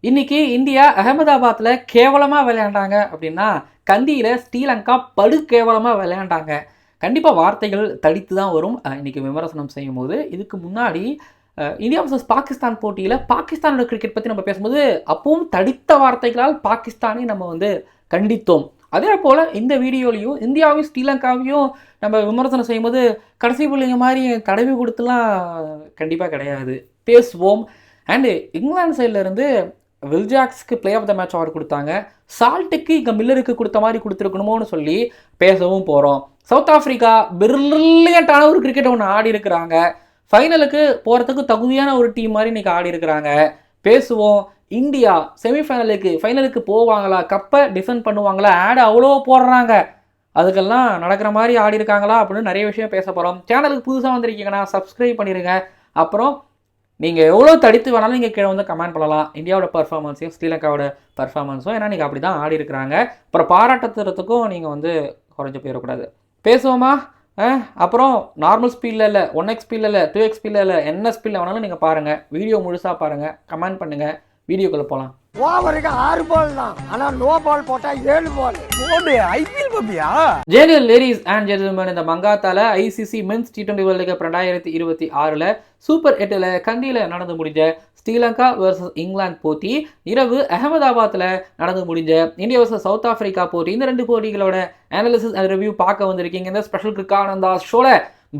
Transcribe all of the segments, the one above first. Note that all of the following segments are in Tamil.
இன்னைக்கு இந்தியா அகமதாபாத்தில் கேவலமாக விளையாண்டாங்க அப்படின்னா கந்தியில் ஸ்ரீலங்கா படு கேவலமாக விளையாண்டாங்க. கண்டிப்பாக வார்த்தைகள் தடித்து தான் வரும் இன்னைக்கு விமர்சனம் செய்யும் போது. இதுக்கு முன்னாடி இந்தியா வர்சஸ் பாகிஸ்தான் போட்டியில் பாகிஸ்தானோட கிரிக்கெட் பற்றி நம்ம பேசும்போது அப்பவும் தடித்த வார்த்தைகளால் பாகிஸ்தானை நம்ம கண்டித்தோம். அதே போல் இந்த வீடியோலையும் இந்தியாவையும் ஸ்ரீலங்காவையும் நம்ம விமர்சனம் செய்யும்போது கடைசி பிள்ளைங்க மாதிரி தடவி கொடுத்துலாம் கண்டிப்பாக கிடையாது, பேசுவோம். அண்டு இங்கிலாந்து சைட்லேருந்து வில்ஜாக்ஸ்க்கு player of the match award கொடுத்தாங்க. சால்ட்டுக்கு இங்கே மில்லருக்கு கொடுத்த மாதிரி கொடுத்துருக்கணுமோன்னு சொல்லி பேசவும் போகிறோம். சவுத் ஆஃப்ரிக்கா பிரில்லியண்டான ஒரு கிரிக்கெட் ஒன்று ஆடி இருக்கிறாங்க. ஃபைனலுக்கு போகிறதுக்கு தகுதியான ஒரு டீம் மாதிரி இன்றைக்கி ஆடி இருக்கிறாங்க, பேசுவோம். இந்தியா ஃபைனலுக்கு போவாங்களா, கப்பை டிஃபெண்ட் பண்ணுவாங்களா, ஆடு அவ்வளோ போடுறாங்க, அதுக்கெல்லாம் நடக்கிற மாதிரி ஆடி இருக்காங்களா அப்படின்னு நிறைய விஷயம் பேச போகிறோம். சேனலுக்கு புதுசாக வந்திருக்கீங்கன்னா சப்ஸ்கிரைப் பண்ணிடுங்க. அப்புறம் நீங்கள் எவ்வளோ தடித்து வேணாலும் நீங்கள் கீழே கமெண்ட் பண்ணலாம், இந்தியாவோட பர்ஃபார்மன்ஸையும் ஸ்ரீலங்காவோட பர்ஃபார்மன்ஸும். ஏன்னா நீங்கள் அப்படி தான் ஆடி இருக்கிறாங்க. அப்புறம் பாராட்டுறதுக்கும் நீங்கள் குறைஞ்ச போயிடக்கூடாது. பேசுவோமா? அப்புறம் நார்மல் ஸ்பீடில் இல்லை, 1x ஸ்பீடில் இல்லை, 2x ஸ்பீடில் இல்லை, என்ன ஸ்பீடில் வேணாலும் நீங்கள் பாருங்கள், வீடியோ முழுசாக பாருங்கள், கமெண்ட் பண்ணுங்கள். வீடியோக்குள்ளே போகலாம். ஓவருக்கு 6 பால் தான், ஆனா நோ பால் போட்டா 7 பால் போடு. ஐபிஎல் பாப்பியா? லேடிஸ் அண்ட் ஜென்டில்மேன், இந்த மங்காத்தால ICC men's T20 world cup 2026 super 8 கண்டியில் நடந்து முடிஞ்ச ஸ்ரீலங்கா வர்சஸ் இங்கிலாந்து போட்டி, இரவு அகமதாபாத்தில் நடந்து முடிஞ்ச இந்தியா வர்சஸ் சவுத் ஆப்பிரிக்கா போட்டி, இந்த 2 போட்டிகளோட அனாலிசிஸ் அண்ட் ரிவ்யூ பார்க்க வந்திருக்கீங்க. இந்த ஸ்பெஷல் கிரிக்கானந்தா ஷோல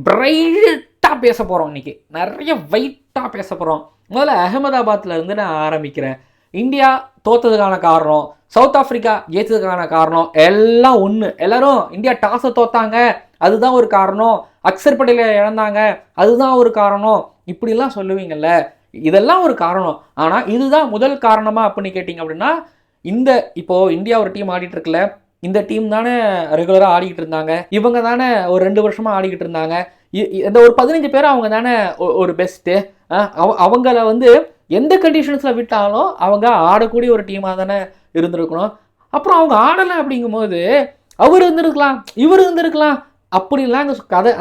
பிரைட்டாக பேச போகிறோம். இன்னைக்கு நிறைய வெயிட்டாக பேச போகிறோம். முதல்ல அகமதாபாத்ல இருந்து நான் ஆரம்பிக்கிறேன். இந்தியா தோத்ததுக்கான காரணம், சவுத் ஆப்பிரிக்கா ஜெயித்ததுக்கான காரணம் எல்லாம் ஒன்று. எல்லாரும் இந்தியா டாஸை தோத்தாங்க, அதுதான் ஒரு காரணம், அக்சர் பட்டேலை இழந்தாங்க, அதுதான் ஒரு காரணம், இப்படிலாம் சொல்லுவீங்கல்ல, இதெல்லாம் ஒரு காரணம். ஆனால் இதுதான் முதல் காரணமா அப்படின்னு கேட்டிங்க அப்படின்னா, இப்போது இந்தியா ஒரு டீம் ஆடிட்டு இருக்குல்ல, இந்த டீம் தானே ரெகுலராக ஆடிக்கிட்டு இருந்தாங்க, இவங்க தானே ஒரு 2 வருஷமாக ஆடிக்கிட்டு இருந்தாங்க, இந்த ஒரு 15 பேர் அவங்க தானே ஒரு பெஸ்ட்டு, அவங்கள எந்த கண்டிஷன்ஸில் விட்டாலும் அவங்க ஆடக்கூடிய ஒரு டீமாக தானே இருந்திருக்கணும். அப்புறம் அவங்க ஆடலை அப்படிங்கும்போது அவர் இருந்திருக்கலாம், இவர் இருந்திருக்கலாம், அப்படிலாம்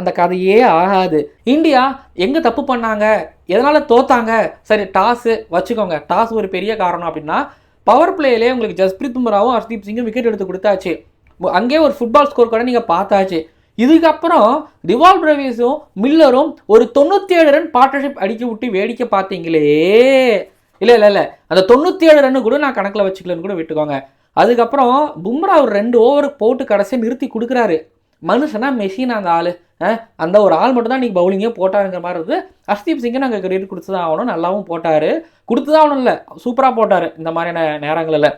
அந்த கதையே ஆகாது. இந்தியா எங்கே தப்பு பண்ணாங்க, எதனால் தோத்தாங்க? சரி, டாஸு வச்சுக்கோங்க, டாஸ் ஒரு பெரிய காரணம் அப்படின்னா, பவர் பிளேயிலே உங்களுக்கு ஜஸ்பிரீத் பும்ராவும் ஹர்தீப் சிங்கும் விக்கெட் எடுத்து கொடுத்தாச்சு, அங்கேயே ஒரு ஃபுட்பால் ஸ்கோர் கூட நீங்கள் பார்த்தாச்சு. இதுக்கப்புறம் டிவால் பிரேவிஸும் மில்லரும் ஒரு 97 ரன் பார்ட்னர்ஷிப் அடிக்க விட்டு வேடிக்கை பார்த்தீங்களே. இல்லை அந்த 97 ரன்னு கூட நான் கணக்கில் வச்சுக்கலன்னு கூட விட்டுக்கோங்க. அதுக்கப்புறம் பும்ரா ஒரு 2 ஓவருக்கு போட்டு கடைசியாக நிறுத்தி கொடுக்குறாரு. மனுஷனா மெஷின் அந்த ஆள், அந்த ஒரு ஆள் மட்டும் தான் இன்றைக்கி பவுலிங்கே போட்டாருங்கிற மாதிரி இருக்குது. ஹர்தீப் சிங்கை நாங்கள் கிரெடிட் கொடுத்து தான் ஆகணும், நல்லாவும் போட்டார், கொடுத்து தான் ஆகணும், இல்லை சூப்பராக போட்டார் இந்த மாதிரியான நேரங்களில்.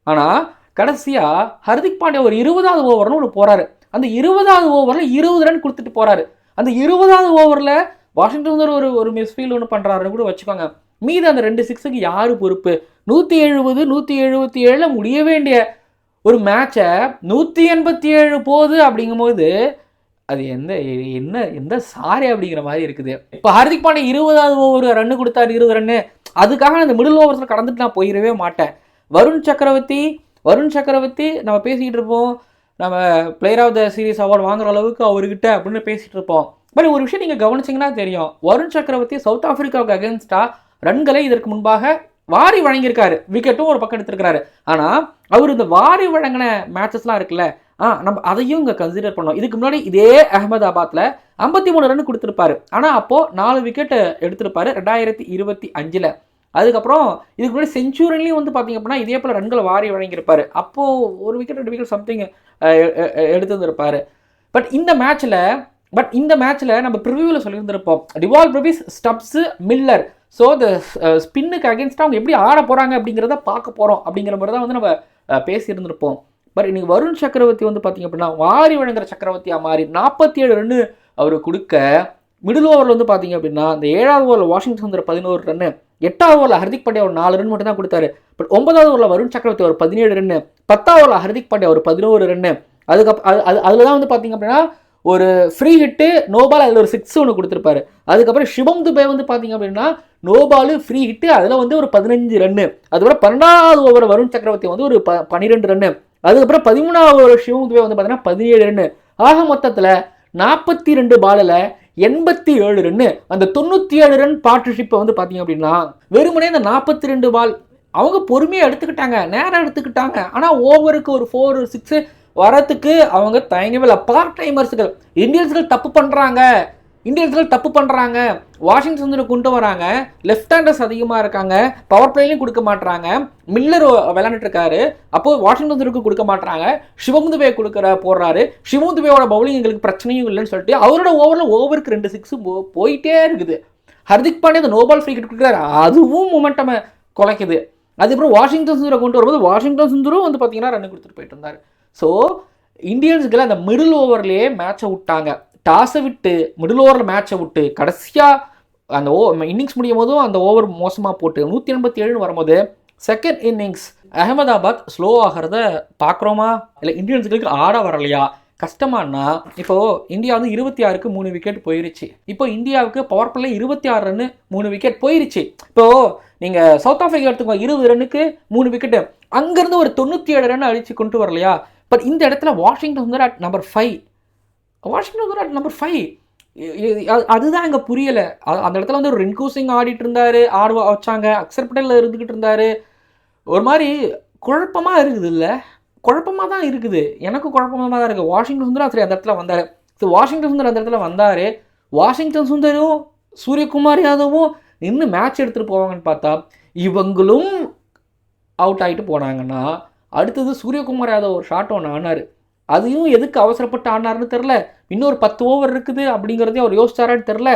ஆனால் கடைசியாக ஹர்திக் பாண்டியா ஒரு 20வது ஓவர்னு ஒன்று போகிறாரு. அந்த 20வது ஓவரில் 20 ரன் கொடுத்துட்டு போகிறாரு. அந்த 20வது ஓவரில் வாஷிங்டன் ஒரு மிஸ்ஃபீல்டு ஒன்று பண்ணுறாருன்னு கூட வச்சுக்கோங்க. மீது அந்த 2 சிக்ஸுக்கு யார் பொறுப்பு? 170 177 முடிய வேண்டிய ஒரு மேட்சை 187 போகுது அப்படிங்கும்போது அது எந்த சாரி அப்படிங்கிற மாதிரி இருக்குது. இப்போ ஹர்திக் பாண்டியா 20வது ஓவர் ரன்னு கொடுத்தாரு, 20 ரன்னு. அதுக்காக அந்த மிடில் ஓவர்ஸில் கடந்துட்டு நான் போயிடவே மாட்டேன். வருண் சக்கரவர்த்தி நம்ம பேசிக்கிட்டு இருப்போம், நம்ம player of the series award வாங்குற அளவுக்கு அவர்கிட்ட அப்படின்னு பேசிகிட்டு இருப்போம். பட் ஒரு விஷயம் நீங்கள் கவனிச்சிங்கன்னா தெரியும், வருண் சக்கரவர்த்தி சவுத் ஆப்பிரிக்காவுக்கு அகேன்ஸ்டாக ரன்களை இதற்கு முன்பாக வாரி வழங்கியிருக்காரு, விக்கெட்டும் ஒரு பக்கம் எடுத்திருக்கிறாரு. ஆனால் அவர் இந்த வாரி வழங்கின மேட்சஸ்லாம் இருக்குல்ல, நம்ம அதையும் இங்கே கன்சிடர் பண்ணோம். இதுக்கு முன்னாடி இதே அகமதாபாத்தில் 53 ரன் கொடுத்துருப்பாரு, ஆனால் அப்போது 4 விக்கெட் எடுத்திருப்பாரு 2025. அதுக்கப்புறம் இதுக்கு முன்னாடி செஞ்சுரிலையும் பார்த்தீங்க அப்படின்னா இதே போல் ரன்களை வாரி வழங்கியிருப்பார், அப்போது 1 விக்கெட் 2 விக்கெட் சம்திங் எடுத்துருப்பார். பட் இந்த மேட்ச்சில் நம்ம ப்ரிவியூவில் சொல்லியிருந்திருப்போம், Dewald Brevis, Stubbs, Miller, so இந்த ஸ்பின்னுக்கு அகேன்ஸ்டாக அவங்க எப்படி ஆட போகிறாங்க அப்படிங்கிறத பார்க்க போகிறோம் அப்படிங்கிற மாதிரி தான் நம்ம பேசியிருந்திருப்போம். பட் இன்றைக்கி வருண் சக்கரவர்த்தி பார்த்தீங்க அப்படின்னா வாரி வழங்குற சக்கரவர்த்தியாக மாறி 47 ரன்னு அவர் கொடுக்க, மிடில் ஓவரில் பார்த்தீங்க அப்படின்னா இந்த 7வது ஓவரில் வாஷிங்டன் சுந்தர் 11 ரன்னு, 8வது ஓவரில் ஹர்திக் பாண்டியா ஒரு 4 ரன் மட்டும் தான் கொடுத்தாரு. பட் 9வது ஓவரில் வருண் சக்கரவர்த்தி ஒரு 17 ரன்னு, 10வது ஓவரில் ஹர்திக் பாண்டியா ஒரு 11 ரன்னு. அதில் தான் பார்த்தீங்க அப்படின்னா ஒரு ஃப்ரீ ஹிட்டு, நோபால், அதில் ஒரு 6 ஒன்று கொடுத்துருப்பாரு. அதுக்கப்புறம் சிவம் துபே பார்த்தீங்க அப்படின்னா நோபாலு, ஃப்ரீ ஹிட்டு, அதில் ஒரு 15 ரன்னு. அதுக்கப்புறம் 12வது ஓவர் வருண் சக்கரவர்த்தி ஒரு 12 ரன்னு. அதுக்கப்புறம் 13வது ஓவர் சிவம் துபே பார்த்தீங்கன்னா 17 ரன்னு. ஆக மொத்தத்தில் 42 பாலில் 87 ரன்னு. அந்த 97 ரன் பார்ட்னர்ஷிப்பை பார்த்தீங்க அப்படின்னா வெறுமனே இந்த 42 பால் அவங்க பொறுமையாக எடுத்துக்கிட்டாங்க, நேரம் எடுத்துக்கிட்டாங்க. ஆனால் ஓவருக்கு ஒரு 4 6 வரத்துக்கு அவங்க தயங்கவே இல்லை. பார்ட் டைமர்ஸுகள் இந்தியன்ஸுகள் தப்பு பண்ணுறாங்க. வாஷிங்டன் சுந்தரை கொண்டு வராங்க, லெஃப்ட் ஹேண்டர்ஸ் அதிகமாக இருக்காங்க, பவர் பிளேலையும் கொடுக்க மாட்டாங்க. மில்லர் விளையாண்டுட்டு இருக்காரு, அப்போது வாஷிங்டன் சுந்தருக்கு கொடுக்க மாட்டாங்க. சிவம் துபே போடுறாரு. சிவம் துபேயோட பவுலிங் எங்களுக்கு பிரச்சனையும் இல்லைன்னு சொல்லிட்டு அவரோட ஓவருக்கு 2 6 போயிட்டே இருக்குது. ஹர்திக் பாண்டியா அந்த நோபால் ஃப்ரீ கிட் கொடுக்குறாரு, அதுவும் மொமெண்டம் குலைக்குது. அதுக்கப்புறம் வாஷிங்டன் சுந்தரை கொண்டு வரும்போது வாஷிங்டன் சுந்தரும் வந்து பார்த்தீங்கன்னா ரன் கொடுத்துட்டு போயிட்டு இருந்தார். ஸோ இந்தியன்ஸுக்கு அந்த மிடில் ஓவர்லேயே மேட்சை விட்டாங்க. டாஸை விட்டு மிடில் ஓவரில் மேட்சை விட்டு கடைசியாக அந்த இன்னிங்ஸ் முடியும் போதும் அந்த ஓவர் மோசமாக போட்டு 187 வரும்போது செகண்ட் இன்னிங்ஸ் அகமதாபாத் ஸ்லோ ஆகிறத பார்க்குறோமா, இல்லை இந்தியன்ஸுகளுக்கு ஆட வரலையா? கஷ்டமானா இப்போது இந்தியா வந்து 26க்கு 3 விக்கெட் போயிருச்சு. இப்போ இந்தியாவுக்கு பவர் பிளே 26 ரன்னு 3 விக்கெட் போயிருச்சு. இப்போது நீங்கள் சவுத் ஆஃப்ரிக்கா எடுத்துக்கோங்க, 20 ரன்னுக்கு 3 விக்கெட்டு, அங்கேருந்து ஒரு 97 ரன் அழிச்சு கொண்டு வரலையா? பட் இந்த இடத்துல வாஷிங்டன் சுந்தர் அட் நம்பர் 5, அதுதான் அங்கே புரியலை. அந்த இடத்துல வந்து ஒரு ரிங்கு சிங் ஆடிட்டு இருந்தார், வச்சாங்க, அக்சர் பட்டேல் இருந்துக்கிட்டு இருந்தார். ஒரு மாதிரி குழப்பமாக இருக்குது, இல்லை குழப்பமாக தான் இருக்குது, எனக்கும் குழப்பமாக தான் இருக்குது. வாஷிங்டன் சுந்தர் சரி அந்த இடத்துல வந்தார். ஸோ வாஷிங்டன் சுந்தர் அந்த இடத்துல வந்தார். வாஷிங்டன் சுந்தரும் சூரியகுமார் யாதவும் இன்னும் மேட்ச் எடுத்துகிட்டு போவாங்கன்னு பார்த்தா இவங்களும் அவுட் ஆகிட்டு போனாங்கன்னா அடுத்தது சூரியகுமார் யாதவ் ஒரு ஷாட் ஒன்று ஆனார். அதையும் எதுக்கு அவசரப்பட்டு ஆனார்னு தெரில. இன்னொரு 10 ஓவர் இருக்குது அப்படிங்கிறதையும் அவர் யோசிச்சாரான்னு தெரில.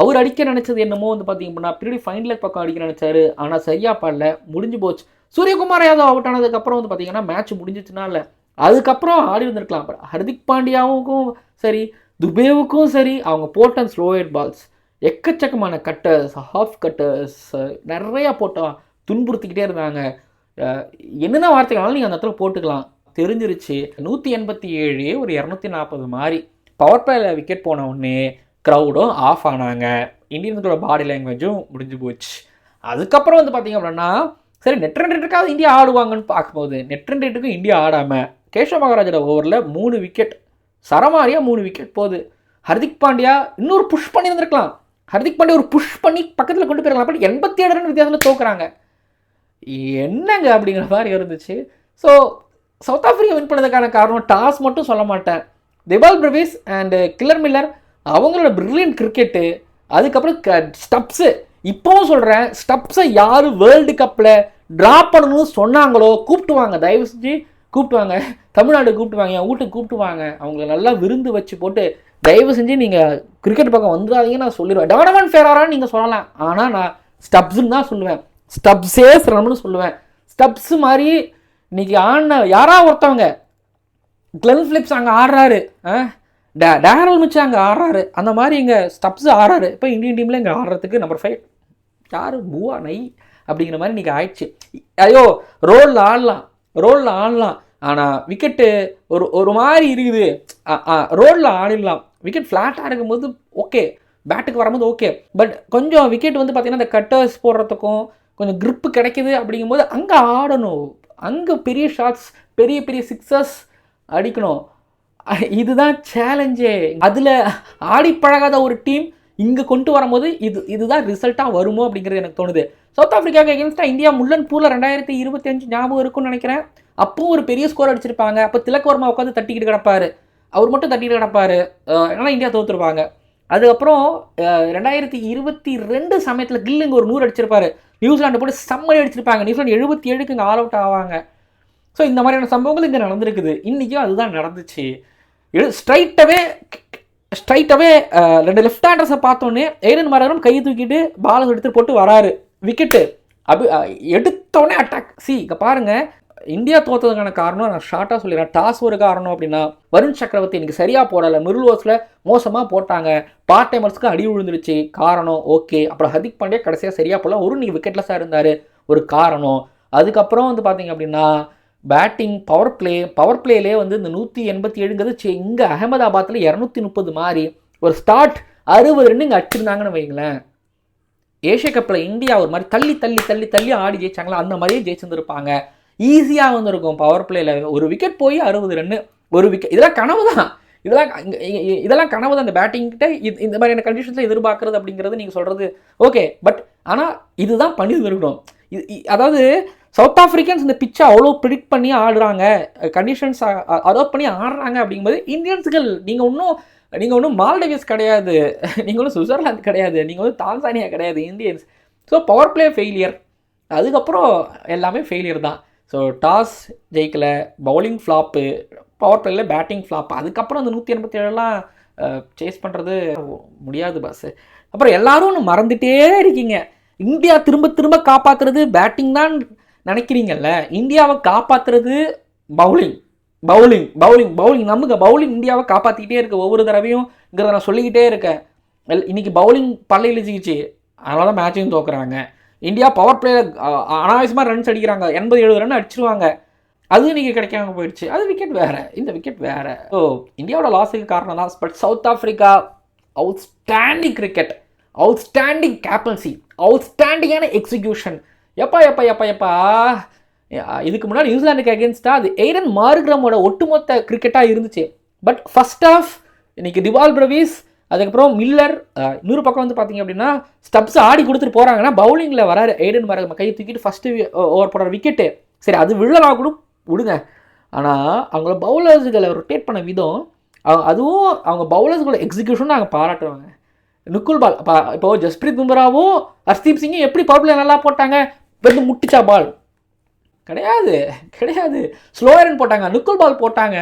அவர் அடிக்க நினச்சது என்னமோ வந்து பார்த்தீங்கன்னா பின்னாடி ஃபைன் லெக் பக்கம் அடிக்க நினச்சாரு, ஆனால் சரியாக பாடல, முடிஞ்சு போச்சு. சூரியகுமார் யாதவ் அவுட் ஆனதுக்கப்புறம் வந்து பார்த்தீங்கன்னா மேட்ச் முடிஞ்சிச்சுனா இல்லை, அதுக்கப்புறம் ஆடி வந்திருக்கலாம். ஹர்திக் பாண்டியாவுக்கும் சரி துபேவுக்கும் சரி அவங்க போட்ட ஸ்லோயட் பால்ஸ் எக்கச்சக்கமான கட்டர்ஸ், ஹாஃப் கட்டர்ஸ் நிறையா போட்டோம், துன்புறுத்திக்கிட்டே இருந்தாங்க. என்னென்ன வார்த்தைகளாலும் நீங்கள் அந்த இடத்துல போட்டுக்கலாம், தெரிஞ்சிருச்சு. 187 ஒரு 240 மாதிரி பவர் பிளேயில் விக்கெட் போன உடனே க்ரௌடும் ஆஃப் ஆனாங்க, இந்தியன்ஸோட பாடி லாங்குவேஜும் முடிஞ்சு போச்சு. அதுக்கப்புறம் வந்து பார்த்தீங்க அப்படின்னா சரி நெட் ரன் ரேட்டுக்காவது இந்தியா ஆடுவாங்கன்னு பார்க்கும்போது நெட் ரன் ரேட்டுக்கும் இந்தியா ஆடாமல் கேஷவ் மகாராஜோட ஓவரில் 3 விக்கெட் சரமாரியாக 3 விக்கெட் போகுது. ஹர்திக் பாண்டியா இன்னொரு புஷ் பண்ணி இருந்திருக்கலாம், ஹர்திக் பாண்டியா ஒரு புஷ் பண்ணி பக்கத்தில் கொண்டு போயிருக்கலாம். பட் 87 ரன் வித்தியாசத்தில் தோக்குறாங்க, என்னங்க அப்படிங்கிற மாதிரி இருந்துச்சு. ஸோ சவுத் ஆஃப்ரிக்கா வின் பண்ணதுக்கான காரணம் டாஸ் மட்டும் சொல்ல மாட்டேன், Tebal Brevis and killer Miller அவங்களோட பிரில்லியன்ட் கிரிக்கெட்டு, அதுக்கப்புறம் ஸ்டப்ஸு. இப்போவும் சொல்கிறேன், ஸ்டப்ஸை யார் வேர்ல்டு கப்பில் ட்ராப் பண்ணணும்னு சொன்னாங்களோ கூப்பிட்டு வாங்க, தயவு செஞ்சு கூப்பிட்டு வாங்க, தமிழ்நாடு கூப்பிட்டு வாங்க, என் வீட்டுக்கு கூப்பிட்டு வாங்க, அவங்கள நல்லா விருந்து வச்சு போட்டு தயவு செஞ்சு நீங்கள் கிரிக்கெட் பக்கம் வந்துடாதீங்கன்னு நான் சொல்லிடுவேன். டோனமன் ஃபேராரான்னு நீங்கள் சொல்லலாம், ஆனால் நான் ஸ்டப்ஸுன்னு தான் சொல்லுவேன், ஸ்டப்ஸே சிரமம்னு சொல்லுவேன். ஸ்டப்ஸு மாதிரி இன்னைக்கு ஆடின யாரா ஒருத்தவங்க கிளென் ஃபிலிப்ஸ் அங்கே ஆடுறாரு, டேரல் மிச்சு அங்கே ஆடுறாரு, அந்த மாதிரி இங்கே ஸ்டப்ஸு ஆடுறாரு. இப்போ இந்தியன் டீமில் இங்கே ஆடுறதுக்கு நம்பர் 5 யார் பூவா நை அப்படிங்கிற மாதிரி இன்றைக்கி ஆயிடுச்சு. ஐயோ ரோலில் ஆடலாம், ஆனால் விக்கெட்டு ஒரு மாதிரி இருக்குது. ரோலில் ஆடிடலாம், விக்கெட் ஃப்ளாட்டாக இருக்கும்போது ஓகே, பேட்டுக்கு வரும்போது ஓகே, பட் கொஞ்சம் விக்கெட் வந்து பார்த்திங்கன்னா இந்த கட்டர்ஸ் போடுறதுக்கும் கொஞ்சம் க்ரிப்பு கிடைக்கிது அப்படிங்கும்போது அங்கே ஆடணும், அங்கே பெரிய ஷாட்ஸ் பெரிய பெரிய சிக்ஸர்ஸ் அடிக்கணும். இதுதான் சேலஞ்சே. அதில் ஆடி பழகாத ஒரு டீம் இங்கே கொண்டு வரும்போது இதுதான் ரிசல்ட்டாக வருமோ அப்படிங்கிறது எனக்கு தோணுது. சவுத் ஆஃப்ரிக்காவுக்கு எகென்ஸ்டாக இந்தியா முல்லன் பூரில் 2025 ஞாபகம் இருக்குன்னு நினைக்கிறேன். அப்போவும் ஒரு பெரிய ஸ்கோர் அடிச்சிருப்பாங்க. அப்போ திலக் வர்மா உட்காந்து தட்டிக்கிட்டு கிடப்பார், அவர் மட்டும் தட்டிக்கிட்டு கிடப்பார், ஏன்னா இந்தியா தோற்றுருப்பாங்க. அதுக்கப்புறம் 2022 சமயத்தில் கில்லிங்க ஒரு 100 அடிச்சிருப்பாரு, நியூசிலாண்டு போட்டு செம்மறி அடிச்சிருப்பாங்க, நியூசிலாண்டு 77க்கு இங்கே ஆல் அவுட் ஆவாங்க. ஸோ இந்த மாதிரியான சம்பவங்கள் இங்கே நடந்திருக்குது. இன்றைக்கும் அதுதான் நடந்துச்சு. ஸ்ட்ரைட்டாகவே 2 லெஃப்ட் ஹேண்டர்ஸை பார்த்தோன்னே எய்டன் மாரரும் கையை தூக்கிட்டு பால் எடுத்துகிட்டு போட்டு வராரு, விக்கெட்டு எடுத்தோடனே அட்டாக். இங்கே பாருங்கள், இந்தியா தோற்றதுக்கான காரணம் நான் ஷார்ட்டாக சொல்லிடுறேன். டாஸ் ஒரு காரணம் அப்படின்னா வருண் சக்கரவர்த்தி இன்றைக்கி சரியாக போடலை, மிடில் ஓவர்ஸில் மோசமாக போட்டாங்க, பார்ட் டைமர்ஸ்க்கு அடி விழுந்துருச்சு, காரணம் ஓகே. அப்புறம் ஹர்திக் பாண்டியா கடைசியாக சரியாக போடல, ஒரு நீங்கள் விக்கெட்லெஸ்ஸாக இருந்தார், ஒரு காரணம். அதுக்கப்புறம் வந்து பார்த்தீங்க அப்படின்னா பேட்டிங் பவர் பிளேலே வந்து இந்த 187ங்கிறது இங்கே அகமதாபாத்தில் 230 மாதிரி ஒரு ஸ்டார்ட் 60 ரன் இங்கே அடிச்சிருந்தாங்கன்னு வைங்களேன், ஏஷியா கப்பில் இந்தியா ஒரு மாதிரி தள்ளி தள்ளி தள்ளி தள்ளி ஆடி ஜெயிச்சாங்களா, அந்த மாதிரியே ஜெயிச்சிருந்துருப்பாங்க. ஈஸியாக வந்துருக்கும் பவர் பிளேயில் ஒரு விக்கெட் போய் 60 ரன்னு, ஒரு விக்கெட். இதெல்லாம் கனவு தான், இதெல்லாம் கனவு தான். இந்த பேட்டிங்கிட்ட இந்த மாதிரியான கண்டிஷன்ஸில் எதிர்பார்க்குறது அப்படிங்கிறது நீங்கள் சொல்கிறது ஓகே, பட் ஆனால் இதுதான் பண்ணியிருந்துருக்கணும். அதாவது சவுத் ஆஃப்ரிக்கன்ஸ் இந்த பிச்சை அவ்வளோ ப்ரிடிக்ட் பண்ணி ஆடுறாங்க, கண்டிஷன்ஸ் அடாப்ட் பண்ணி ஆடுறாங்க அப்படிங்கும்போது இந்தியன்ஸுகள் நீங்கள் ஒன்றும் மால்டிவ்ஸ் கிடையாது, நீங்கள் ஒன்றும் சுவிட்சர்லாந்து கிடையாது, நீங்கள் வந்து தான்சானியா கிடையாது Indians. So power play failure, அதுக்கப்புறம் எல்லாமே ஃபெயிலியர் தான். ஸோ டாஸ் ஜெயிக்கலை, பவுலிங் ஃப்ளாப்பு, பவர் பிளேயில் பேட்டிங் ஃப்ளாப், அதுக்கப்புறம் அந்த 187 சேஸ் பண்ணுறது முடியாது பாஸ். அப்புறம் எல்லாரும் ஒன்று மறந்துகிட்டே இருக்கீங்க, இந்தியா திரும்ப திரும்ப காப்பாற்றுறது பேட்டிங் தான் நினைக்கிறீங்கல்ல, இந்தியாவை காப்பாற்றுறது பவுலிங் பவுலிங் பவுலிங் பவுலிங். நமக்கு பவுலிங் இந்தியாவை காப்பாற்றிக்கிட்டே இருக்கு ஒவ்வொரு தடவையும்ங்கிறத நான் சொல்லிக்கிட்டே இருக்கேன். இன்னைக்கு பவுலிங் பல்லையில் இழுச்சிக்கிச்சு, அதனால தான் மேட்சையும் தோக்குறாங்க. இந்தியா பவர் பிளேயில் அனாவசியமாக ரன்ஸ் அடிக்கிறாங்க, 80-70 ரன் அடிச்சிருவாங்க, அது இன்றைக்கி கிடைக்காம போயிடுச்சு. அது விக்கெட் வேறு, இந்த விக்கெட் வேறு. ஸோ இந்தியாவோட லாஸுக்கு காரணம் தான். But South Africa outstanding cricket, outstanding captaincy, அவுட்ஸ்டாண்டிங்கான எக்ஸிக்யூஷன். எப்பா இதுக்கு முன்னாடி நியூசிலாந்துக்கு அகேன்ஸ்டாக அது எய்டன் மார்க்ரமோட ஒட்டுமொத்த கிரிக்கெட்டாக இருந்துச்சு. பட் ஃபர்ஸ்ட் ஆஃப் இன்னைக்கு டிவால் பிரவிஸ், அதுக்கப்புறம் மில்லர், இன்னொரு பக்கம் வந்து பார்த்தீங்க அப்படின்னா ஸ்டப்ஸ் ஆடி கொடுத்துட்டு போகிறாங்கன்னா பவுலிங்கில் வராரு எய்டன் மார்க்ரம், கையை தூக்கிட்டு ஃபஸ்ட்டு ஓவர் போடுற விக்கெட்டு. சரி, அது விழனா கூட விடுங்க, ஆனால் அவங்கள பவுலர்ஸுகளை ரொட்டேட் பண்ண விதம், அதுவும் அவங்க பவுலர்ஸுகளோட எக்ஸிக்யூஷன் நாங்கள் பாராட்டுவாங்க. நுக்குல் பால் இப்போ ஜஸ்பிரீத் பும்ராவும் ஹர்ஷ்தீப் சிங்கும் எப்படி பவர் பிளே நல்லா போட்டாங்க, வந்து முட்டிச்சா பால் கிடையாது, ஸ்லோவர் ரன் போட்டாங்க, நுக்குல் பால் போட்டாங்க.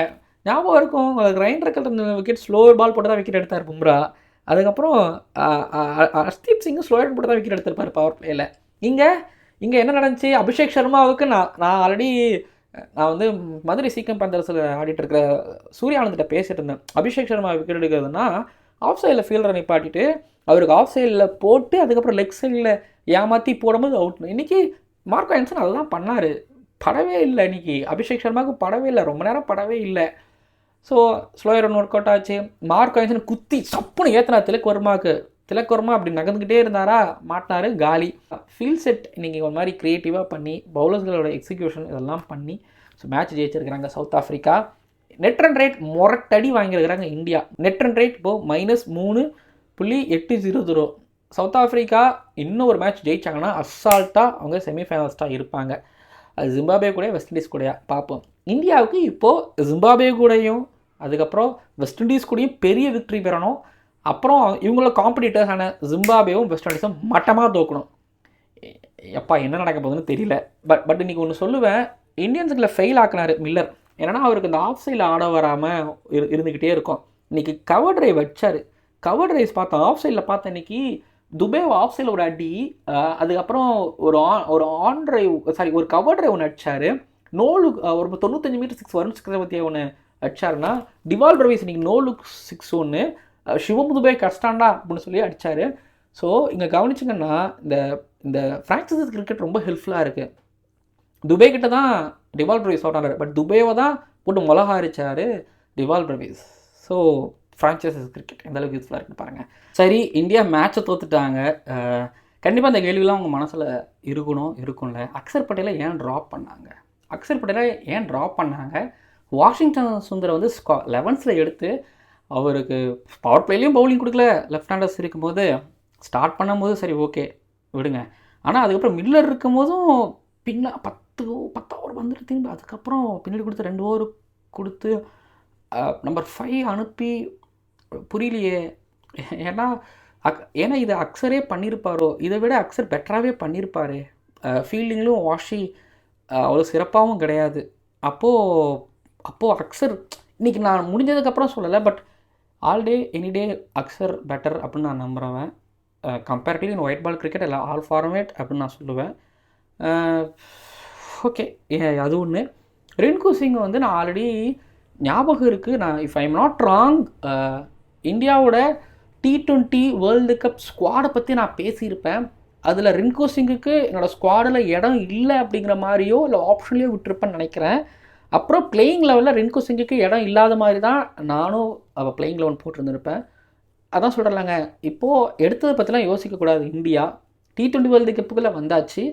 ஞாபகம் இருக்கும் உங்களுக்கு, ரைண்டர் விக்கெட் ஸ்லோவர் பால் போட்டு தான் விக்கெட் எடுத்தார் பும்ரா. அதுக்கப்புறம் ஹர்ஷ்தீப் சிங்கும் ஸ்லோவர் ரன் போட்டு தான் விக்கெட் எடுத்திருப்பார் பவர் பிளேயில். இங்கே என்ன நடந்துச்சு, அபிஷேக் சர்மாவுக்கு நான் ஆல்ரெடி வந்து மதுரை சீக்கம் பந்தரசில் ஆடிட்டு இருக்கிற சூர்யானந்திட்ட பேசிட்டு இருந்தேன். அபிஷேக் சர்மா விக்கெட் எடுக்கிறதுனா ஆஃப் சைடில் ஃபீல்டரை நிப்பாட்டிட்டு அவருக்கு ஆஃப் சைடில் போட்டு அதுக்கப்புறம் லெக் சைடில் ஏமாற்றி போடும்போது அவுட். இன்றைக்கி மார்க் ஆன்சன் அதெல்லாம் பண்ணார், படவே இல்லை. இன்றைக்கி அபிஷேக் சர்மாவுக்கு படவே இல்லை, ரொம்ப நேரம் படவே இல்லை. So slower run work out ஆச்சு. மார்க் ஆன்சன் குத்தி சப்புன்னு ஏற்றினா திலக் வர்மா அப்படி நகர்ந்துக்கிட்டே இருந்தாரா, மாட்டினார், காலி. ஃபீல்ட் செட் இன்றைக்கி ஒரு மாதிரி க்ரியேட்டிவாக பண்ணி பவுலர்ஸ்களோட எக்ஸிக்யூஷன் இதெல்லாம் பண்ணி ஸோ மேட்ச் ஜெயிச்சிருக்கிறாங்க South Africa. Net run rate மொரட்டடி வாங்கியிருக்கிறாங்க இந்தியா. நெட் ரன் ரேட் இப்போது -3.800. சவுத் ஆஃப்ரிக்கா இன்னும் ஒரு மேட்ச் ஜெயிச்சாங்கன்னா அசால்ட்டாக அவங்க செமிஃபைனல்ஸ்டாக இருப்பாங்க. அது ஜிம்பாப்வே கூட வெஸ்ட் இண்டீஸ் கூட பார்ப்போம். இந்தியாவுக்கு இப்போது ஜிம்பாப்வே கூடயும் அதுக்கப்புறம் வெஸ்ட் இண்டீஸ் கூடயும் பெரிய விக்ட்ரி பெறணும். அப்புறம் இவங்கள காம்படிட்டர்ஸான ஜிம்பாப்வேவும் வெஸ்ட் இண்டீஸும் மட்டமாக தோக்கணும். எப்பா என்ன நடக்க போகுதுன்னு தெரியல. பட் இன்றைக்கி ஒன்று சொல்லுவேன், இந்தியன்ஸுங்களை ஃபெயில் ஆக்கினார் மில்லர். ஏன்னா அவருக்கு இந்த ஆஃப் சைடில் ஆட வராமல் இருந்துக்கிட்டே இருக்கும். இன்றைக்கி கவர் ட்ரைவ் வச்சார், கவர் ட்ரைவ்ஸ் பார்த்தோம். ஆஃப் சைடில் பார்த்தேன் இன்றைக்கி துபே ஆஃப் சைடில் ஒரு அடி, அதுக்கப்புறம் ஒரு கவர் ட்ரைவ் ஒன்று அடித்தார். நோலுக் ஒரு 95 மீட்டர் 6 வருண் சக்கரவர்த்தியை ஒன்று அடிச்சாருன்னா, டிவால் பிரவிஸ் இன்றைக்கி நோலுக் 6 ஒன்று, சிவம் துபே கஷ்டாண்டா அப்படின்னு சொல்லி அடித்தார். ஸோ இங்கே கவனிச்சிங்கன்னா இந்த ஃப்ரான்ச்சைஸ் கிரிக்கெட் ரொம்ப ஹெல்ப்ஃபுல்லாக இருக்குது. துபே கிட்ட தான் டிவால் பிரவிஸ் அவுட் ஆனார், பட் துபேவை தான் போட்டு மிளகா அடித்தார் டிவால் பிரவிஸ். ஸோ ஃப்ரான்ச்சைசஸ் கிரிக்கெட் எந்த அளவுக்கு யூஸ்ஃபுல்லாக இருக்குன்னு பாருங்கள். சரி, இந்தியா மேட்சை தோத்துட்டாங்க. கண்டிப்பாக இந்த கேள்விலாம் உங்கள் மனசில் இருக்கும்ல. அக்சர் பட்டேலை ஏன் ட்ராப் பண்ணாங்க? வாஷிங்டன் சுந்தர் வந்து 11th எடுத்து அவருக்கு பவர் பிளேலையும் பவுலிங் கொடுக்கல, லெஃப்ட் ஹேண்டர்ஸ் இருக்கும்போது ஸ்டார்ட் பண்ணும்போது சரி ஓகே விடுங்க. ஆனால் அதுக்கப்புறம் மில்லர் இருக்கும் போதும் 10 ஓவர் வந்துட்டு திரும்பி அதுக்கப்புறம் பின்னாடி கொடுத்து 2 ஓவர் கொடுத்து நம்பர் 5 அனுப்பி புரியலையே. ஏன்னா இது அக்சரே பண்ணியிருப்பாரோ, இதை விட அக்சர் பெட்டராகவே பண்ணியிருப்பார். ஃபீல்டிங்லும் வாஷி அவ்வளோ சிறப்பாகவும் கிடையாது. அப்போது அக்சர் இன்றைக்கி நான் முடிஞ்சதுக்கப்புறம் சொல்லலை, but all day any day Axar better அப்படின்னு நான் நம்புகிறேன். Comparatively in white ball cricket இல்லை ஆல் ஃபார்மேட் அப்படின்னு நான் சொல்லுவேன். ஓகே, அது ஒன்று. ரின்கு சிங் வந்து நான் ஆல்ரெடி ஞாபகம் இருக்குது, நான் if I am not wrong இந்தியாவோட T20 வேர்ல்டு கப் ஸ்குவாடை பற்றி நான் பேசியிருப்பேன். அதில் ரின்கு சிங்குக்கு என்னோடய ஸ்குவாடில் இடம் இல்லை அப்படிங்கிற மாதிரியோ இல்லை ஆப்ஷன்லேயோ விட்டுருப்பேன்னு நினைக்கிறேன். அப்புறம் பிளேயிங் லெவலில் ரின்கு சிங்குக்கு இடம் இல்லாத மாதிரி தான் நானும் அவள் பிளேயிங் லெவல் போட்டிருந்துருப்பேன். அதான் சொல்கிறலாங்க, இப்போது எடுத்ததை பற்றிலாம் யோசிக்கக்கூடாது. இந்தியா T20 வேர்ல்டு கப்புக்குள்ளே வந்தாச்சு.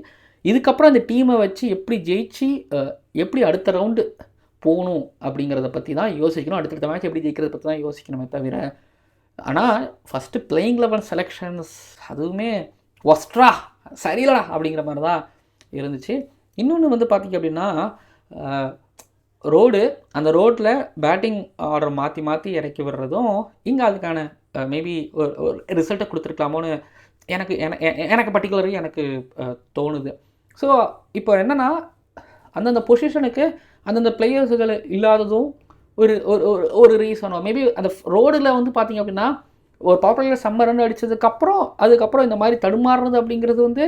இதுக்கப்புறம் அந்த டீமை வச்சு எப்படி ஜெயிச்சு எப்படி அடுத்த ரவுண்டு போகணும் அப்படிங்கிறத பற்றி தான் யோசிக்கணும். அடுத்தடுத்த மேட்ச் எப்படி ஜெயிக்கிறத பற்றி தான் யோசிக்கணுமே தவிர, ஆனால் ஃபஸ்ட்டு பிளேயிங் லெவல் செலெக்ஷன்ஸ் அதுவுமே ஒஸ்ட்ரா சரியில்லடா அப்படிங்கிற மாதிரி தான் இருந்துச்சு. இன்னொன்று வந்து பார்த்திங்க அப்படின்னா ரோடு, அந்த ரோட்டில் பேட்டிங் ஆர்டர் மாற்றி மாற்றி இறக்கி விடுறதும் இங்கே அதுக்கான மேபி ஒரு ரிசல்ட்டை கொடுத்துருக்கலாமோன்னு எனக்கு பர்டிகுலரி எனக்கு தோணுது. ஸோ இப்போ என்னென்னா அந்தந்த பொசிஷனுக்கு அந்தந்த பிளேயர்ஸுகள் இல்லாததும் ஒரு ஒரு ரீசனோ மேபி அந்த ரோடில் வந்து பார்த்திங்க அப்படின்னா ஒரு பாப்புலர் சம்மர் ரன் அடித்ததுக்கப்புறம் அதுக்கப்புறம் இந்த மாதிரி தடுமாறுறது அப்படிங்கிறது வந்து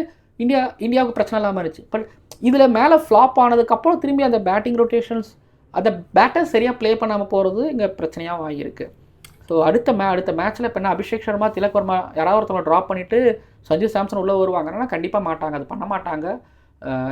இந்தியாவுக்கு பிரச்சனை இல்லாமல் இருந்துச்சு. பட் இதில் மேலே ஃப்ளாப் ஆனதுக்கப்புறம் திரும்பி அந்த பேட்டிங் ரொட்டேஷன்ஸ் அந்த பேட்டர் சரியாக ப்ளே பண்ணாமல் போகிறது இங்கே பிரச்சனையாக ஆகியிருக்கு. ஸோ அடுத்த மேட்ச்சில் இப்போ என்ன அபிஷேக் சர்மா, திலக் வர்மா யாராவது ஒருத்தவங்க ட்ராப் பண்ணிவிட்டு சஞ்சு சாம்சன் உள்ளே வருவாங்கன்னா கண்டிப்பாக மாட்டாங்க, அது பண்ண மாட்டாங்க.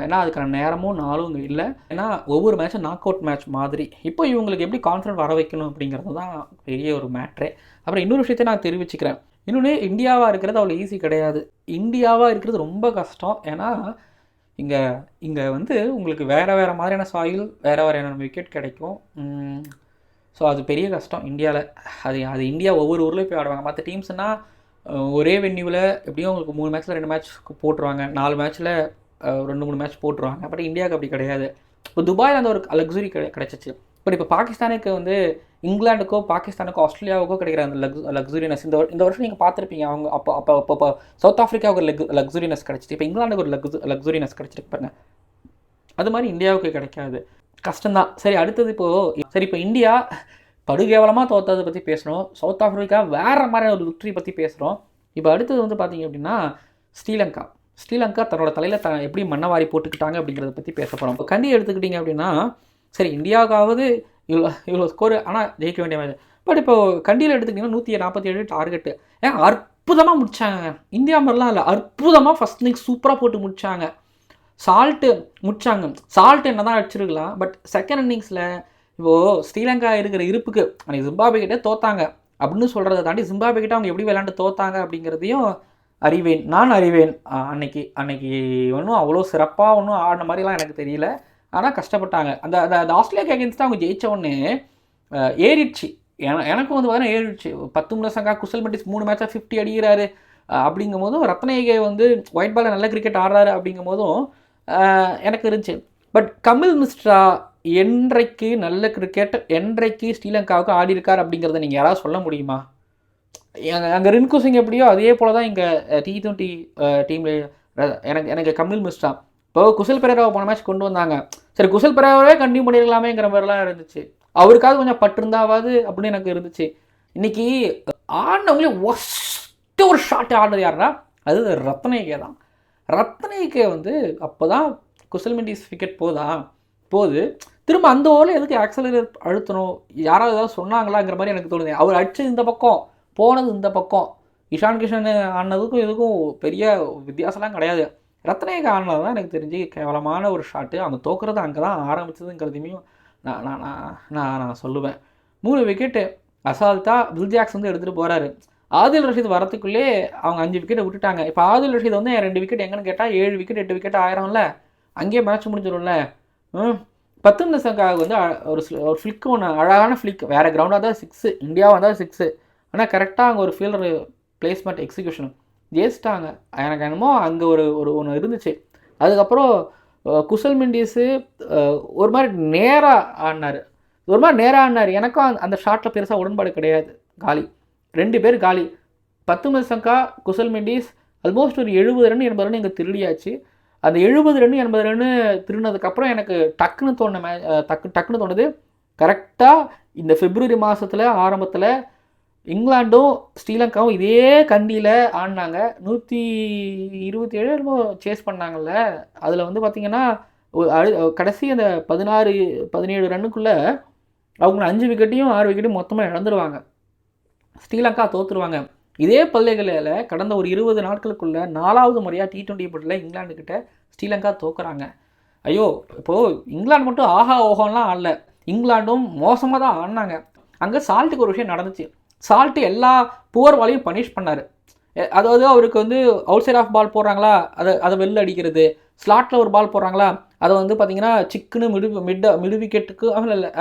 ஏன்னா அதுக்கான நேரமும் நாளும் இங்கே இல்லை. ஏன்னா ஒவ்வொரு மேட்சும் நாக் அவுட் மேட்ச் மாதிரி. இப்போ இவங்களுக்கு எப்படி கான்ஃபிடன்ட் வர வைக்கணும் அப்படிங்கிறது தான் பெரிய ஒரு மேட்ரே. அப்புறம் இன்னொரு விஷயத்தை நான் தெரிவிச்சுக்கிறேன். இன்னொன்று, இந்தியாவாக இருக்கிறது அவ்வளோ ஈஸி கிடையாது. இந்தியாவாக இருக்கிறது ரொம்ப கஷ்டம். ஏன்னா இங்கே வந்து உங்களுக்கு வேறு மாதிரியான சாயில், வேறு விக்கெட் கிடைக்கும். ஸோ அது பெரிய கஷ்டம் இந்தியாவில். அது இந்தியா ஒவ்வொரு ஊர்லேயும் போய் ஆடுவாங்க. மற்ற டீம்ஸ்னால் ஒரே வென்யூவில் எப்படியும் உங்களுக்கு 3 மேட்ச்சில் 2 மேட்ச் போட்டுருவாங்க, 4 மேட்ச்சில் 2-3 மேட்ச் போட்டுருவாங்க. பட் இந்தியாவுக்கு அப்படி கிடையாது. இப்போ துபாயில் அந்த ஒரு லக்ஸுரி கிடச்சிச்சு. பட் இப்போ பாகிஸ்தானுக்கு வந்து இங்கிலாந்துக்கோ பாகிஸ்தானுக்கோ ஆஸ்திரேலியாவுக்கோ கிடைக்கிற அந்த லக்ஸுரினஸ் இந்த வருஷம் நீங்கள் பார்த்துருப்பீங்க. அவங்க அப்போ சவுத் ஆஃப்ரிக்காவுக்கு ஒரு லக்ஸுரினஸ் கிடச்சிட்டு, இப்போ இங்கிலாந்துக்கு ஒரு லக்ஸுரினஸ் கிடச்சிருக்கு பாருங்க. அது மாதிரி இந்தியாவுக்கு கிடைக்காது. கஷ்டம்தான். சரி, அடுத்தது இப்போ இந்தியா படுகேவலமாக தோற்றதை பற்றி பேசுகிறோம். சவுத் ஆஃப்ரிக்கா வேறு மாதிரி ஒரு விக்ட்ரி பற்றி பேசுகிறோம். இப்போ அடுத்தது வந்து பார்த்திங்க அப்படின்னா ஸ்ரீலங்கா தன்னோட தலையில் எப்படி மண்ணவாரி போட்டுக்கிட்டாங்க அப்படிங்கிறத பற்றி பேச போகிறோம். இப்போ கண்டி எடுத்துக்கிட்டிங்க அப்படின்னா சரி, இந்தியாவுக்காவது இவ்வளோ ஸ்கோரு, ஆனால் ஜெயிக்க வேண்டிய மேட்ச். பட் இப்போ கண்டியில் எடுத்துக்கிட்டிங்கன்னா 147 டார்கெட்டு. அற்புதமாக முடித்தாங்க. இந்தியா மாதிரிலாம் இல்லை, அற்புதமாக ஃபஸ்ட் இன்னிங்ஸ் சூப்பராக போட்டு முடித்தாங்க. சால்ட்டு என்ன தான் அடிச்சிருக்கலாம். பட் செகண்ட் இன்னிங்ஸில் இப்போது ஸ்ரீலங்கா இருக்கிற இருப்புக்கு அன்றைக்கி ஜிம்பாப்வே கிட்டே தோத்தாங்க அப்படின்னு சொல்கிறத தாண்டி ஜிம்பாப்வே கிட்டே அவங்க எப்படி விளையாண்டு தோத்தாங்க அப்படிங்கிறதையும் நான் அறிவேன். அன்னைக்கு ஒன்றும் அவ்வளோ சிறப்பாக ஒன்றும் ஆடின மாதிரிலாம் எனக்கு தெரியல. ஆனால் கஷ்டப்பட்டாங்க. அந்த ஆஸ்திரேலியாவுக்கு அகேன்ஸ்ட் அவங்க ஜெயித்த உடனே ஏறிடுச்சு. எனக்கும் வந்து பார்த்தீங்கன்னா ஏறிடுச்சு. 10 சங்கா குசல் மெண்டிஸ் 3 மேட்சாக 50 அடிக்கிறாரு அப்படிங்கும் போதும், ரத்னேகே வந்து ஒயிட் பாலில் நல்ல கிரிக்கெட் ஆடுறாரு அப்படிங்கும் போதும் எனக்கு இருந்துச்சு. பட் கமில் மிஸ்ரா என்றைக்கு நல்ல கிரிக்கெட், என்றைக்கு ஸ்ரீலங்காவுக்கு ஆடி இருக்கார் அப்படிங்கிறத நீங்கள் யாராவது சொல்ல முடியுமா? அங்கே ரின்கு சிங் எப்படியோ அதே போல் தான் இங்கே T20 டீமில் எனக்கு கமில் மிஸ்ரா. இப்போ குசல் பெரேராவை போன மேட்ச் கொண்டு வந்தாங்க. சரி, குசல் பெரேராவே கண்டினியூ பண்ணியிருக்கலாமேங்கிற மாதிரிலாம் இருந்துச்சு. அவருக்காவது கொஞ்சம் பட்டிருந்தாவது அப்படின்னு எனக்கு இருந்துச்சு. இன்றைக்கி ஆடினவங்களே ஒஸ்ட்டு ஒரு ஷாட் ஆடுறது யாருன்னா அது ரத்னேகே தான். ரத்னேகே வந்து அப்போ தான் குசல் மெண்டிஸ் விக்கெட் போகுது திரும்ப அந்த ஓவரில் எதுக்கு ஆக்சலரேட் அழுத்தணும், யாராவது ஏதாவது சொன்னாங்களாங்கிற மாதிரி எனக்கு தோணுது. அவர் அடித்தது இந்த பக்கம், போனது இந்த பக்கம். இஷான் கிஷன் ஆடினதுக்கும் இதுக்கும் பெரிய வித்தியாசம்லாம் கிடையாது. ரத்னேகே ஆடினது தான் எனக்கு தெரிஞ்சு கேவலமான ஒரு ஷாட்டு. அவங்க தோக்குறது அங்கே தான் ஆரம்பிச்சதுங்கிறதையும் நான் சொல்லுவேன். 3 விக்கெட்டு அசால்ட்டாக பில் ஜாக்ஸ் வந்து எடுத்துகிட்டு போகிறாரு. ஆதில் ரஷீத் வரத்துக்குள்ளே அவங்க 5 விக்கெட்டை விட்டுட்டாங்க. இப்போ ஆதில் ரஷீத் வந்து 2 விக்கெட் எங்கன்னு கேட்டால் 7 விக்கெட் 8 விக்கெட் ஆயிரம்ல, அங்கேயே மேட்ச் முடிஞ்சிடும்ல. 10 சங்காவுக்கு வந்து ஒரு ஃப்ளிக்கு ஒன்று, அழகான ஃப்ளிக், வேறு கிரவுண்டாக தான் 6, இந்தியாவாக இருந்தால் 6, ஆனால் கரெக்டாக அங்கே ஒரு ஃபீல்டர் பிளேஸ்மெண்ட் எக்ஸிக்யூஷன் ஜெயிச்சிட்டாங்க. எனக்கு என்னமோ அங்கே ஒன்று இருந்துச்சு. அதுக்கப்புறம் குசல் மெண்டிஸு ஒரு மாதிரி நேராக ஆடினார். எனக்கும் அந்த ஷாட்டில் பெருசாக உடன்பாடு கிடையாது. காலி 2 பேர் காலி. 10 சங்கா குசல் மெண்டிஸ் ஆல்மோஸ்ட் ஒரு 70 ரன் 80 ரன் இங்கே திருடியாச்சு. அந்த 70 ரன் 80 ரன் திருடினதுக்கப்புறம் எனக்கு டக்குன்னு தோணுது கரெக்டாக இந்த பிப்ரவரி மாதத்தில் ஆரம்பத்தில் இங்கிலாண்டும் ஸ்ரீலங்காவும் இதே கண்டியில் ஆடினாங்க. 127 என்னமோ சேஸ் பண்ணாங்கல்ல. அதில் வந்து பார்த்திங்கன்னா கடைசி அந்த 16-17 ரன்னுக்குள்ளே அவங்க 5 விக்கெட்டையும் 6 விக்கெட்டையும் மொத்தமாக இழந்துருவாங்க. ஸ்ரீலங்கா தோற்றுருவாங்க. இதே பல்லைகளில் கடந்த ஒரு 20 நாட்களுக்குள்ளே 4வது முறையாக T20 போட்டியில் இங்கிலாந்துக்கிட்ட ஸ்ரீலங்கா தோக்குறாங்க. ஐயோ, இப்போது இங்கிலாந்து மட்டும் ஆஹா ஓஹோலாம் ஆடல, இங்கிலாண்டும் மோசமாக தான் ஆடினாங்க. அங்கே சால்ட்டுக்கு ஒரு விஷயம் நடந்துச்சு. சால்ட்டு எல்லா புவர் பாலையும் பனிஷ் பண்ணார். அதாவது அவருக்கு வந்து அவுட் சைட் ஆஃப் பால் போடுறாங்களா அதை வெளில அடிக்கிறது, ஸ்லாட்டில் ஒரு பால் போடுறாங்களா அதை வந்து பார்த்திங்கன்னா சிக்குன்னு மிடு விக்கெட்டுக்கு இல்லை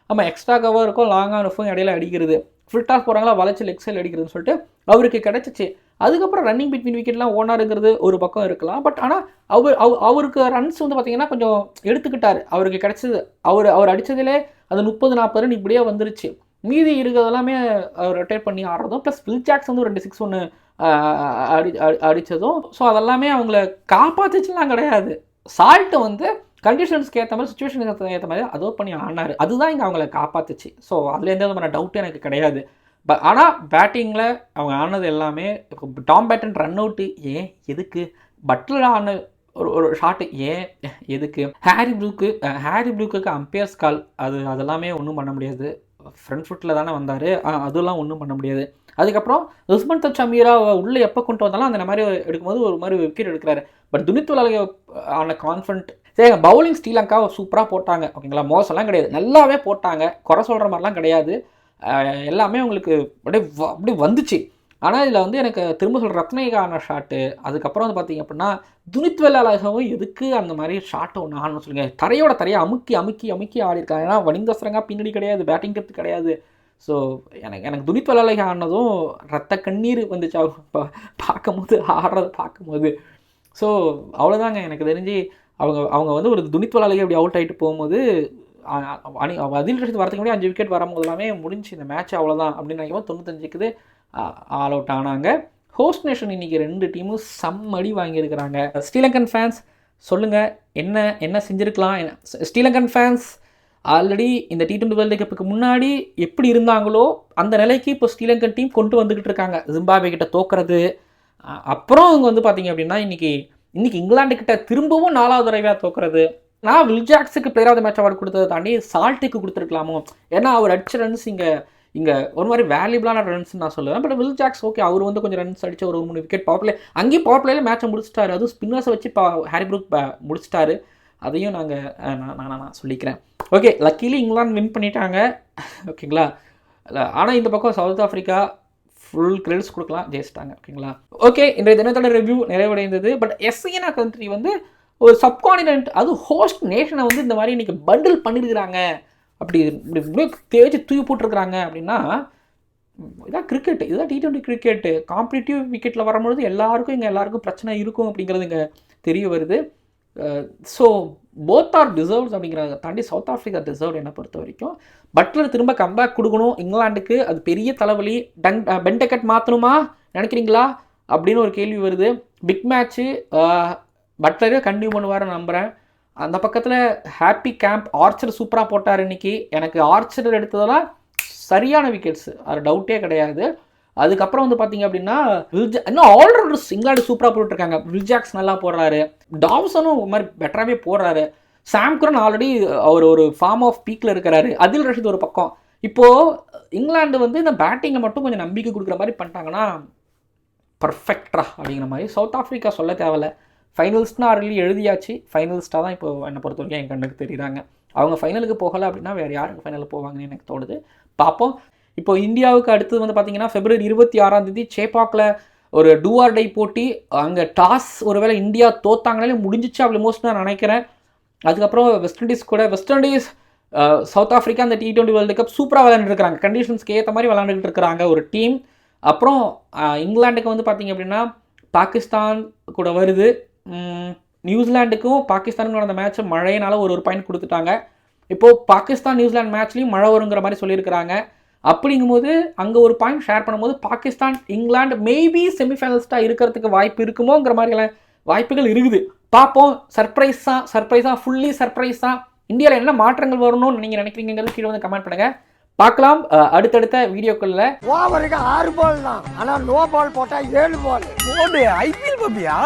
ஆமாம் எக்ஸ்ட்ரா கவருக்கும் லாங் ஆன் ஆஃபும் இடையில அடிக்கிறது, ஃபுல் டாஸ் போகிறாங்களா வளைச்சி லெக் சைடில் அடிக்கிறதுன்னு சொல்லிட்டு அவருக்கு கிடச்சிச்சு. அதுக்கப்புறம் ரன்னிங் பிட்வீன் விக்கெட்லாம் ஓனாருங்கிறது ஒரு பக்கம் இருக்கலாம். பட் ஆனால் அவருக்கு ரன்ஸ் வந்து பார்த்தீங்கன்னா கொஞ்சம் எடுத்துக்கிட்டார். அவருக்கு கிடைச்சது அவர் அடித்ததிலே அது 30-40 ரன் இப்படியே வந்துருச்சு. மீதி இருக்கிறதெல்லாமே ரொட்டேட் பண்ணி ஆடுறதும் ப்ளஸ் வில் ஜாக்ஸ் வந்து 2 6 ஒன்று அடித்ததும், ஸோ அதெல்லாமே அவங்கள காப்பாற்றுச்சுலாம் கிடையாது. சால்ட்டு வந்து கண்டிஷன்ஸ்க்கு ஏற்ற மாதிரி, சுச்சுவேஷனுக்கு ஏற்ற மாதிரி அதோ பண்ணி ஆடினார். அதுதான் இங்கே அவங்கள காப்பாற்றுச்சு. ஸோ அதில் எந்த விதமான டவுட்டும் எனக்கு கிடையாது. ஆனால் பேட்டிங்கில் அவங்க ஆனது எல்லாமே டாம் பேட்டன் ரன் அவுட்டு ஏன் எதுக்கு, பட்லர் ஆன ஒரு ஷாட்டு ஏன் எதுக்கு, ஹாரி ப்ரூக்குக்கு அம்பையர்ஸ் கால் அதெல்லாமே ஒன்றும் பண்ண முடியாது. ஃப்ரண்ட் ஃபுட்டில் தானே வந்தார், அதெல்லாம் ஒன்றும் பண்ண முடியாது. அதுக்கப்புறம் உஸ்மன் சமீரா உள்ளே எப்போ கொண்டு வந்தாலும் அந்த மாதிரி எடுக்கும்போது ஒரு மாதிரி விக்கெட் எடுக்கிறாரு. பட் துனித் வலலையா ஆன கான்ஃபிடன்ட் சரி. பவுலிங் ஸ்ரீலங்கா சூப்பராக போட்டாங்க, ஓகேங்களா, மோசம்லாம் கிடையாது, நல்லாவே போட்டாங்க, குறை சொல்கிற மாதிரிலாம் கிடையாது. எல்லாமே உங்களுக்கு அப்படியே வந்துச்சு. ஆனால் இதில் வந்து எனக்கு திரும்ப சொல்கிற ரத்னேகான ஷாட்டு, அதுக்கப்புறம் வந்து பார்த்திங்க அப்படின்னா துனித் வெள்ளாளகவும் எதுக்கு அந்த மாதிரி ஷாட்டை ஒன்று ஆடணும்னு சொல்லுங்கள். தரையை அமுக்கி ஆடிருக்காங்க. ஏன்னா வனிந்தஸ்ரங்கா பின்னாடி கிடையாது, பேட்டிங் கற்று கிடையாது. ஸோ எனக்கு துனித் வெள்ளாளை ஆடினதும் ரத்த கண்ணீர் வந்துச்சு அவங்க பார்க்கும்போது, ஆடுறத பார்க்கும்போது. ஸோ அவ்வளோதாங்க எனக்கு தெரிஞ்சு. அவங்க வந்து ஒரு துனித் வெள்ளாளை அப்படி அவுட் ஆகிட்டு போகும்போது அதில் ரஷீத் வரதுக்கு முன்னாடி 5 விக்கெட் வரும்போது எல்லாமே முடிஞ்சு இந்த மேட்ச் அவ்வளோதான் அப்படின்னு நினைக்கும். 95க்கு ஆல் அவுட் ஆனாங்க. ஹோஸ்ட் நேஷன் இன்றைக்கி 2 டீமும் செம்மடி வாங்கியிருக்கிறாங்க. ஸ்ரீலங்கன் ஃபேன்ஸ் சொல்லுங்கள், என்ன செஞ்சுருக்கலாம். ஸ்ரீலங்கன் ஃபேன்ஸ் ஆல்ரெடி இந்த T20 வேர்ல்டு கப்புக்கு முன்னாடி எப்படி இருந்தாங்களோ அந்த நிலைக்கு இப்போ ஸ்ரீலங்கன் டீம் கொண்டு வந்துக்கிட்டு இருக்காங்க. ஜிம்பாப்வே கிட்ட தோக்குறது, அப்புறம் அவங்க வந்து பார்த்திங்க அப்படின்னா இன்றைக்கி இங்கிலாந்து கிட்ட திரும்பவும் 4வது தடவையாக தோக்குறது. நான் வில் ஜாக்ஸுக்கு player of the match award கொடுத்ததை தாண்டி சால்ட்டுக்கு கொடுத்துருக்கலாமோ. ஏன்னா அவர் அடிச்ச ரன்ஸ் இங்கே ஒரு மாதிரி வேல்யூபிளான ரன்ஸ் நான் சொல்லுவேன். பட் வில் ஜாக்ஸ் ஓகே, அவர் வந்து கொஞ்சம் ரன்ஸ் அடிச்சு ஒரு 3 விக்கெட் பவர் பிளே, அங்கேயும் பவர் பிளேயில் மேட்சை முடிச்சிட்டாரு. அதுவும் ஸ்பின்னர்ஸை வச்சு ஹாரி ப்ரூக் முடிச்சிட்டாரு. அதையும் நான் சொல்லிக்கிறேன். ஓகே, லக்கிலி இங்கிலாந்து வின் பண்ணிட்டாங்க, ஓகேங்களா. ஆனால் இந்த பக்கம் சவுத் ஆஃப்ரிக்கா ஃபுல் கிரெடிட்ஸ் கொடுக்கலாம், ஜெயிச்சிட்டாங்க, ஓகேங்களா. ஓகே, இன்றைய தினத்தோட ரிவ்யூ நிறைவடைந்தது. பட் எஸ்ஐனா கண்ட்ரி வந்து ஒரு சப்கான்டினென்ட், அது ஹோஸ்ட் நேஷனை வந்து இந்த மாதிரி இன்றைக்கி பண்டில் பண்ணியிருக்கிறாங்க, அப்படி தேய்ச்சி தூக்கி போட்டிருக்கிறாங்க அப்படின்னா இதான் கிரிக்கெட், இதுதான் T20 கிரிக்கெட்டு. காம்படிட்டிவ் விக்கெட்டில் வரும்பொழுது எல்லாருக்கும் பிரச்சனை இருக்கும் அப்படிங்கிறது இங்கே தெரிய வருது. ஸோ போத் ஆர் டிசர்வ்ஸ் அப்படிங்கிறத தாண்டி சவுத் ஆஃப்ரிக்கா டிசர்வ் என்னை பொறுத்த வரைக்கும். பட்லர் திரும்ப கம்பேக் கொடுக்கணும் இங்கிலாந்துக்கு, அது பெரிய தலைவலி. பென்டெக்கட் மாற்றணுமா நினைக்கிறீங்களா அப்படின்னு ஒரு கேள்வி வருது. பிக் மேட்ச்சு, பட்லரே கண்டினியூ பண்ணுவார்னு நம்புகிறேன். அந்த பக்கத்தில் ஹாப்பி கேம்ப் ஆர்ச்சர் சூப்பராக போட்டார் இன்றைக்கி. எனக்கு ஆர்ச்சர் எடுத்ததெல்லாம் சரியான விக்கெட்ஸ், அது டவுட்டே கிடையாது. அதுக்கப்புறம் வந்து பார்த்தீங்க அப்படின்னா இன்னும் ஆல்ரவுண்டர்ஸ் இங்கிலாந்து சூப்பராக போட்டுருக்காங்க. வில் ஜாக்ஸ் நல்லா போடுறாரு, டாவ்சனும் ஒரு மாதிரி பெட்டராகவே போடுறாரு, சாம் கரன் ஆல்ரெடி அவர் ஒரு ஃபார்ம் ஆஃப் பீக்கில் இருக்கிறாரு, அதில் ரஷீத் ஒரு பக்கம். இப்போது இங்கிலாந்து வந்து இந்த பேட்டிங்கை மட்டும் கொஞ்சம் நம்பிக்கை கொடுக்குற மாதிரி பண்ணிட்டாங்கன்னா பர்ஃபெக்டா அப்படிங்கிற மாதிரி. சவுத் ஆஃப்ரிக்கா சொல்ல தேவையில்ல, ஃபைனல்ஸ்னால் ஆல்ரெடி எழுதியாச்சு. ஃபைனலிஸ்ட்டாக தான் இப்போ என்னை பொறுத்த வரைக்கும் என் கண்ணுக்கு தெரியுறாங்க. அவங்க ஃபைனலுக்கு போகலை அப்படின்னா வேறு யாருக்கு ஃபைனலுக்கு போவாங்கன்னு எனக்கு தோணுது. பார்ப்போம். இப்போ இந்தியாவுக்கு அடுத்தது வந்து பார்த்தீங்கன்னா February 26 சேப்பாக்கில் ஒரு டூ ஆர் டை போட்டி. அங்கே டாஸ் ஒருவேளை இந்தியா தோத்தாங்கனாலே முடிஞ்சிச்சு ஆல்மோஸ்ட் நான் நினைக்கிறேன். அதுக்கப்புறம் வெஸ்ட் இண்டீஸ் சவுத் ஆஃப்ரிக்கா அந்த T20 வேர்ல்டு கப் சூப்பராக விளையாண்டுருக்காங்க, கண்டிஷன்ஸ்க்கு ஏற்ற மாதிரி விளையாண்டுட்டு இருக்கிறாங்க ஒரு டீம். அப்புறம் இங்கிலாந்துக்கு வந்து பார்த்திங்க அப்படின்னா பாகிஸ்தான் கூட வருது. நியூசிலாண்டுக்கும் பாகிஸ்தானுக்கும் நடந்த மேட்ச் மழையினால ஒரு பாயிண்ட் கொடுத்துட்டாங்க. இப்போது பாகிஸ்தான் நியூசிலாந்து மேட்ச்லேயும் மழை வருங்கிற மாதிரி சொல்லியிருக்கிறாங்க. அப்படிங்கும்போது அங்கே ஒரு பாயிண்ட் ஷேர் பண்ணும்போது பாகிஸ்தான் இங்கிலாந்து மேபி செமிஃபைனல்ஸ்டாக இருக்கிறதுக்கு வாய்ப்பு இருக்குமோங்கிற மாதிரிலாம் வாய்ப்புகள் இருக்குது. பார்ப்போம். சர்ப்ரைஸாக ஃபுல்லி சர்ப்ரைஸாக இந்தியாவில் என்ன மாற்றங்கள் வரணும்னு நீங்கள் நினைக்கிறீங்கிறது கீழே வந்து கமெண்ட் பண்ணுங்கள். பார்க்கலாம் அடுத்தடுத்த வீடியோக்களில். ஓவருக்கு 6 பால் தான், ஆனால் நோ பால் போட்டால் 7 பால். ஐபிஎல் பப்பியா?